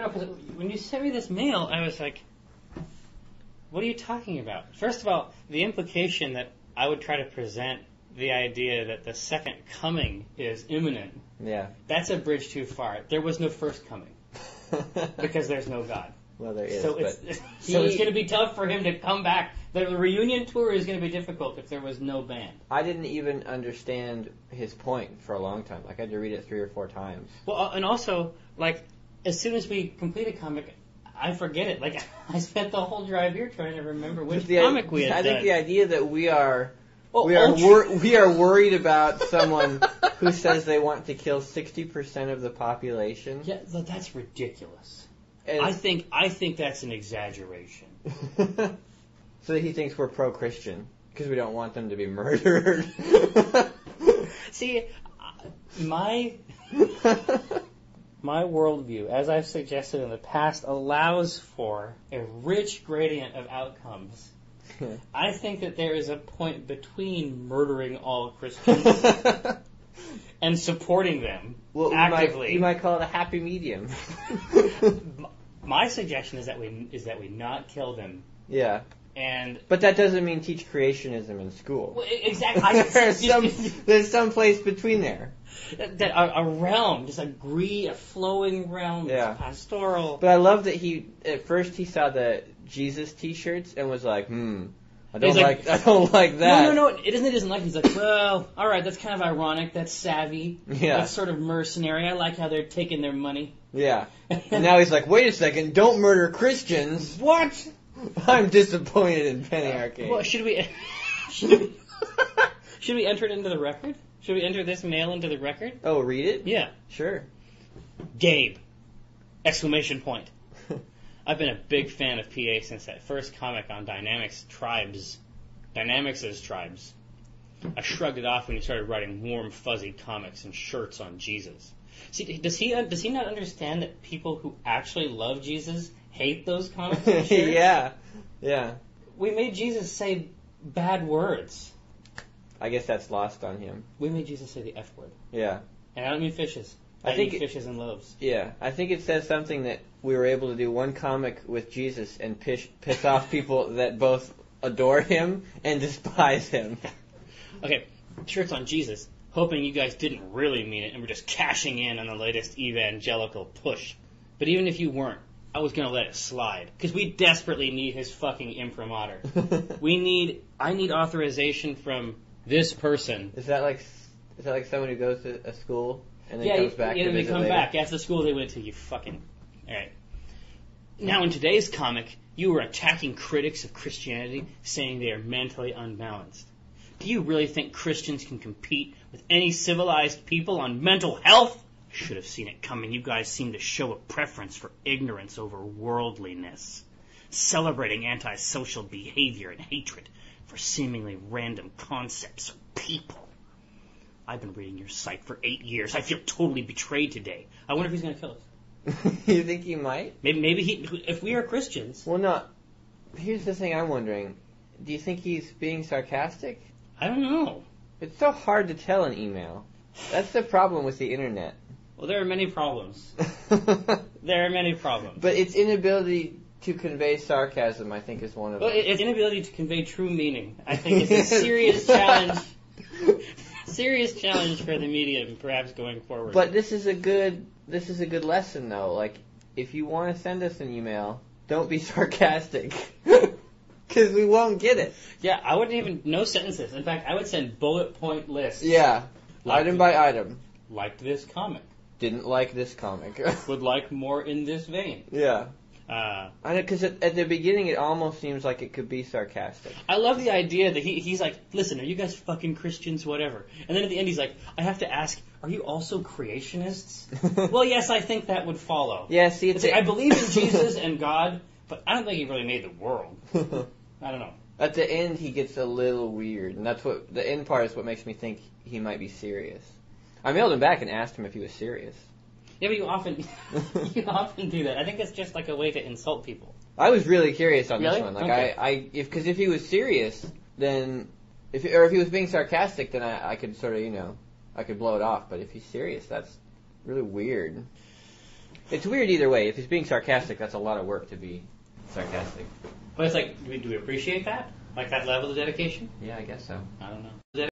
No, because when you sent me this mail, I was like, what are you talking about? First of all, the implication that I would try to present the idea that the second coming is imminent, that's a bridge too far. There was no first coming because there's no God. Well, there is. So it's going to be tough for him to come back. The reunion tour is going to be difficult if there was no band. I didn't even understand his point for a long time. Like, I had to read it 3 or 4 times. Well, and also, like, as soon as we complete a comic, I forget it. Like, I spent the whole drive here trying to remember which comic we had done. I think the idea that we are worried about someone who says they want to kill 60% of the population. Yeah, that's ridiculous. And I think that's an exaggeration. So he thinks we're pro-Christian because we don't want them to be murdered. See, my worldview, as I've suggested in the past, allows for a rich gradient of outcomes. I think that there is a point between murdering all Christians and supporting them actively. You might call it a happy medium. My suggestion is that we not kill them. Yeah. But that doesn't mean teach creationism in school. Well, exactly. There's some place between there. That a realm, just a flowing realm, pastoral. But I love that at first he saw the Jesus T-shirts and was like, I don't like that. No, it isn't like. He's like, well, all right, that's kind of ironic. That's savvy. Yeah. That's sort of mercenary. I like how they're taking their money. Yeah. And now he's like, wait a second, don't murder Christians. What? I'm disappointed in Penny Arcade. Well, should we enter it into the record? Should we enter this mail into the record? Oh, read it? Yeah. Sure. Gabe! Exclamation point. I've been a big fan of PA since that first comic on Dynamics' Tribes. I shrugged it off when he started writing warm, fuzzy comics and shirts on Jesus. See, does he not understand that people who actually love Jesus hate those comics and shirts? Yeah. We made Jesus say bad words. I guess that's lost on him. We made Jesus say the F word. Yeah. And I don't mean fishes. I mean fishes and loaves. Yeah. I think it says something that we were able to do one comic with Jesus and piss off people that both adore him and despise him. Okay, shirts on Jesus. Hoping you guys didn't really mean it and were just cashing in on the latest evangelical push. But even if you weren't, I was going to let it slide. Because we desperately need his fucking imprimatur. I need authorization from this person. Is that like someone who goes to a school and then comes back to visit they come later? back. That's the school they went to, you fucking... Alright. Now in today's comic, you were attacking critics of Christianity, saying they are mentally unbalanced. Do you really think Christians can compete with any civilized people on mental health? I should have seen it coming. You guys seem to show a preference for ignorance over worldliness, celebrating antisocial behavior and hatred for seemingly random concepts or people. I've been reading your site for 8 years. I feel totally betrayed today. I wonder if he's going to kill us. You think he might? Maybe if we are Christians... Well, no. Here's the thing I'm wondering. Do you think he's being sarcastic? I don't know. It's so hard to tell in email. That's the problem with the internet. Well, there are many problems. There are many problems. But its inability to convey sarcasm, I think, is one of them. Well, its inability to convey true meaning, I think, is a serious challenge. Serious challenge for the medium, perhaps going forward. But this is a good lesson, though. Like, if you want to send us an email, don't be sarcastic. Because we won't get it. Yeah, I wouldn't even... No sentences. In fact, I would send bullet point lists. Yeah. Item by item. Liked this comic. Didn't like this comic. Would like more in this vein. Yeah. I know, because at the beginning it almost seems like it could be sarcastic. I love the idea that he's like, listen, are you guys fucking Christians, whatever? And then at the end he's like, I have to ask, are you also creationists? Well, yes, I think that would follow. Yeah, see, it's like, I believe in Jesus and God, but I don't think he really made the world. I don't know. At the end he gets a little weird, and that's what the end part is what makes me think he might be serious. I mailed him back and asked him if he was serious. Yeah, but you often do that. I think it's just like a way to insult people. I was really curious on this one. Like, okay. If he was serious, then if he was being sarcastic, then I could sort of, I could blow it off. But if he's serious, that's really weird. It's weird either way. If he's being sarcastic, that's a lot of work to be sarcastic. But it's like, do we appreciate that? Like that level of dedication? Yeah, I guess so. I don't know.